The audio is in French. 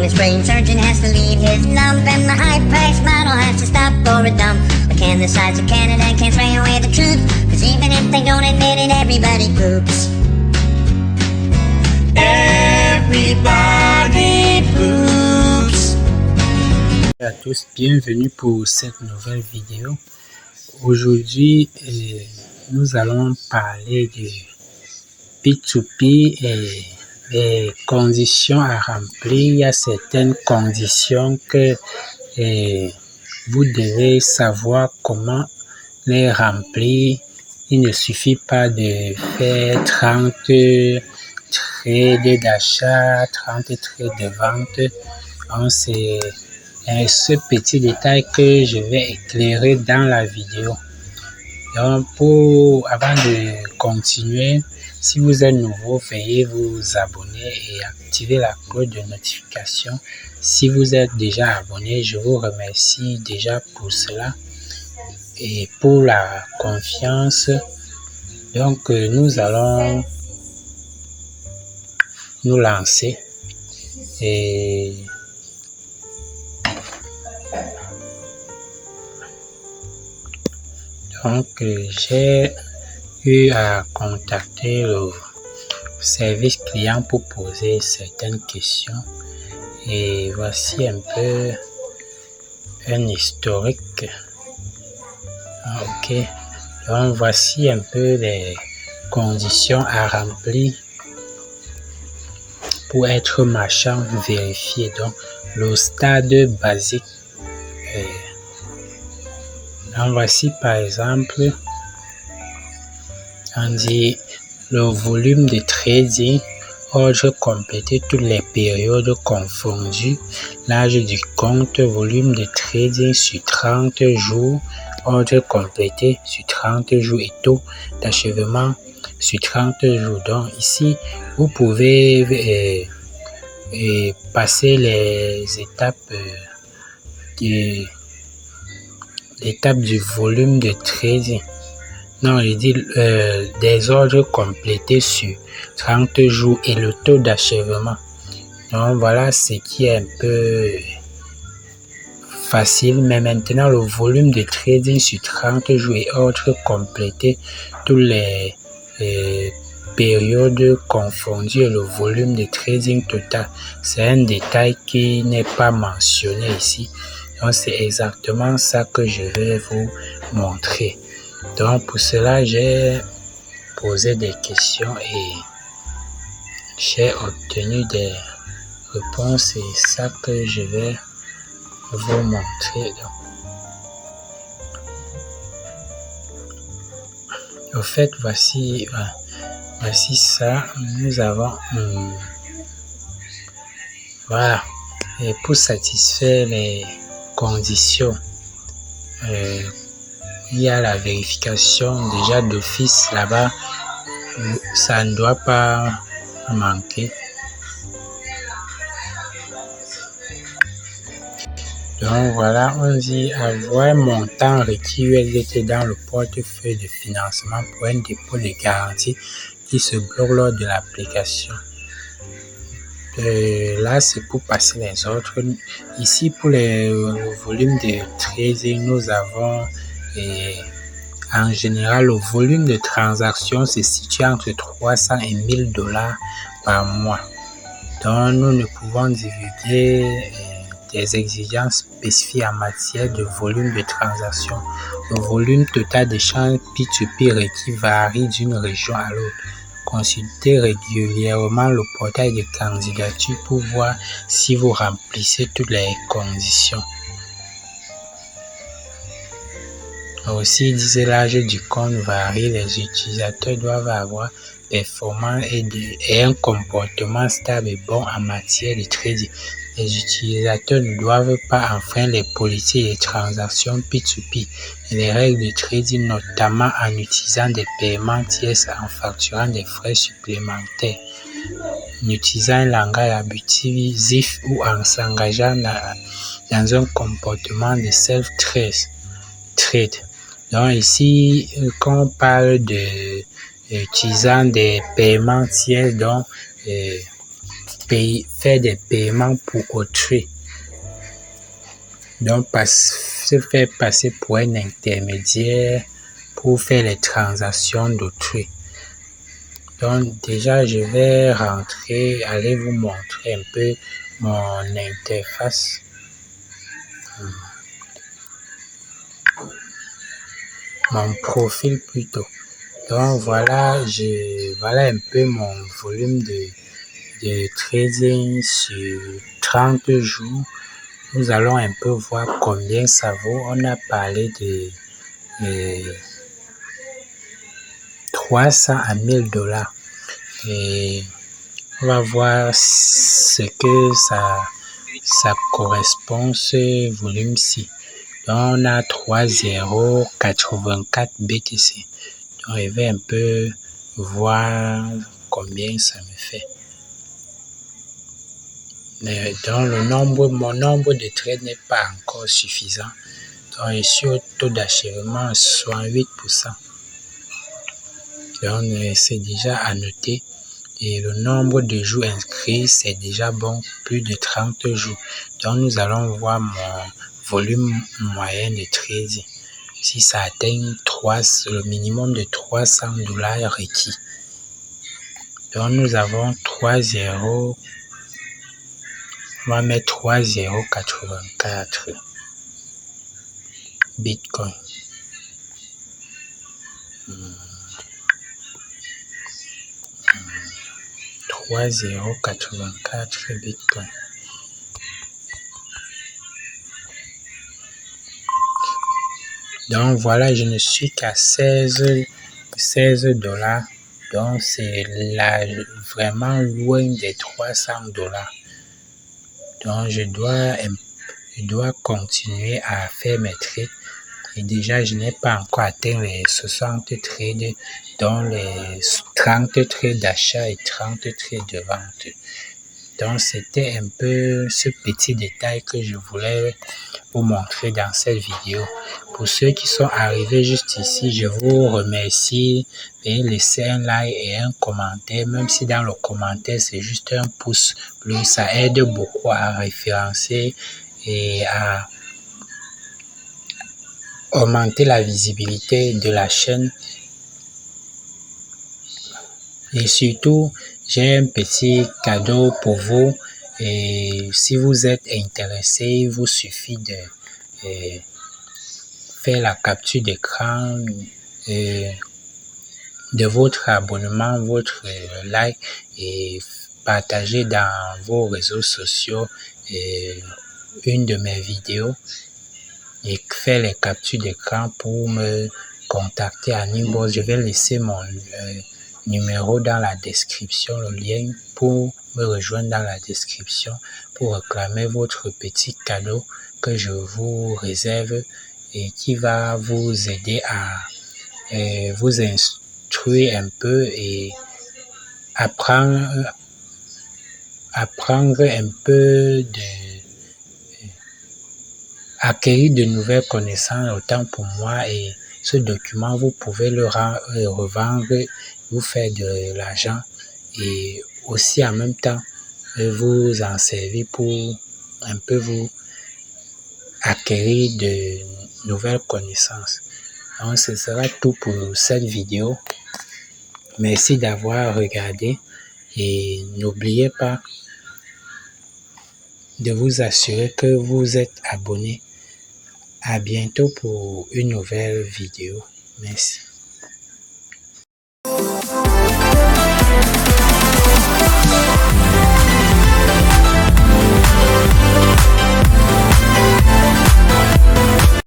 his brain surgeon has to leave his lump, and the high-priced model has to stop for a dump. But can the sides of Canada can't spray away the truth, cause even if they don't admit it, everybody poops. Everybody poops. Bonjour à tous, bienvenue pour cette nouvelle vidéo. Aujourd'hui, nous allons parler de P2P et les conditions à remplir. Il y a certaines conditions que vous devez savoir comment les remplir. Il ne suffit pas de faire 30 trades d'achat, 30 trades de vente. Donc, c'est ce petit détail que je vais éclairer dans la vidéo. Donc, avant de continuer, si vous êtes nouveau, veuillez vous abonner et activer la cloche de notification. Si vous êtes déjà abonné, je vous remercie déjà pour cela et pour la confiance. Donc, nous allons nous lancer et donc j'ai eu à contacter le service client pour poser certaines questions et voici un peu un historique. Ok, donc voici un peu les conditions à remplir pour être marchand vérifié. Donc le stade basique. Donc voici par exemple, on dit le volume de trading, ordre complété toutes les périodes confondues, l'âge du compte, volume de trading sur 30 jours, ordre complété sur 30 jours et taux d'achèvement sur 30 jours. Donc ici, vous pouvez passer les étapes l'étape du volume de trading. Non, je dis des ordres complétés sur 30 jours et le taux d'achèvement. Donc voilà ce qui est un peu facile. Mais maintenant, le volume de trading sur 30 jours et ordres complétés, toutes les périodes confondues et le volume de trading total. C'est un détail qui n'est pas mentionné ici. Donc, c'est exactement ça que je vais vous montrer. Donc, pour cela, j'ai posé des questions et j'ai obtenu des réponses. C'est ça que je vais vous montrer. Donc, au fait, voici ça. Nous avons voilà. Et pour satisfaire les conditions, il y a la vérification déjà d'office là-bas, ça ne doit pas manquer. Donc voilà, on dit avoir un montant requis USDT dans le portefeuille de financement pour un dépôt de garantie qui se bloque lors de l'application. Là, c'est pour passer les autres. Ici, pour le volume de trading, nous avons en général le volume de transactions se situe entre 300 et 1000 $ par mois. Donc, nous ne pouvons divulguer des exigences spécifiques en matière de volume de transactions. Le volume total d'échanges P2P requis varie d'une région à l'autre. Consultez régulièrement le portail de candidature pour voir si vous remplissez toutes les conditions. Aussi, disait l'âge du compte varie, les utilisateurs doivent avoir performance et un comportement stable et bon en matière de trading. Les utilisateurs ne doivent pas enfreindre les politiques de transactions P2P et les règles de trading, notamment en utilisant des paiements tiers, en facturant des frais supplémentaires, en utilisant un langage abusif ou en s'engageant dans un comportement de self-trade. Donc ici, quand on parle de utilisant des paiements tiers, donc faire des paiements pour autrui. Donc, se faire passer pour un intermédiaire pour faire les transactions d'autrui. Donc, déjà, je vais aller vous montrer un peu mon interface. Mon profil plutôt. Donc, voilà un peu mon volume de trading sur 30 jours. Nous allons un peu voir combien ça vaut. On a parlé de 300 à 1000 $. Et on va voir ce que ça correspond, ce volume-ci. Donc, on a 3,084 BTC. Donc, je vais un peu voir combien ça me fait. Donc, mon nombre de trades n'est pas encore suffisant. Donc, je suis au taux d'achèvement à 68%. Donc, c'est déjà à noter. Et le nombre de jours inscrits, c'est déjà bon, plus de 30 jours. Donc, nous allons voir mon volume moyen de trading. Si ça atteint le minimum de 300 $ requis. Donc, nous avons 3,0. On va mettre 3,084 Bitcoin. 3,084 Bitcoin. Donc voilà, je ne suis qu'à 16 $. Donc c'est là vraiment loin des 300 $. Donc je dois continuer à faire mes trades. Et déjà, je n'ai pas encore atteint les 60 trades, dont les 30 trades d'achat et 30 trades de vente. Donc, c'était un peu ce petit détail que je voulais vous montrer dans cette vidéo. Pour ceux qui sont arrivés juste ici, je vous remercie. Veuillez laisser un like et un commentaire, même si dans le commentaire, c'est juste un pouce bleu. Ça aide beaucoup à référencer et à augmenter la visibilité de la chaîne. Et surtout, j'ai un petit cadeau pour vous. Et si vous êtes intéressé, il vous suffit de faire la capture d'écran de votre abonnement, votre like et partager dans vos réseaux sociaux une de mes vidéos et faire les captures d'écran pour me contacter à Newboss. Je vais laisser mon numéro dans la description, le lien pour me rejoindre dans la description pour réclamer votre petit cadeau que je vous réserve et qui va vous aider à vous instruire un peu et apprendre un peu acquérir de nouvelles connaissances autant pour moi. Et ce document, vous pouvez le revendre, vous faire de l'argent et aussi en même temps vous en servir pour un peu vous acquérir de nouvelles connaissances. Donc, ce sera tout pour cette vidéo. Merci d'avoir regardé et n'oubliez pas de vous assurer que vous êtes abonné. À bientôt pour une nouvelle vidéo. Merci.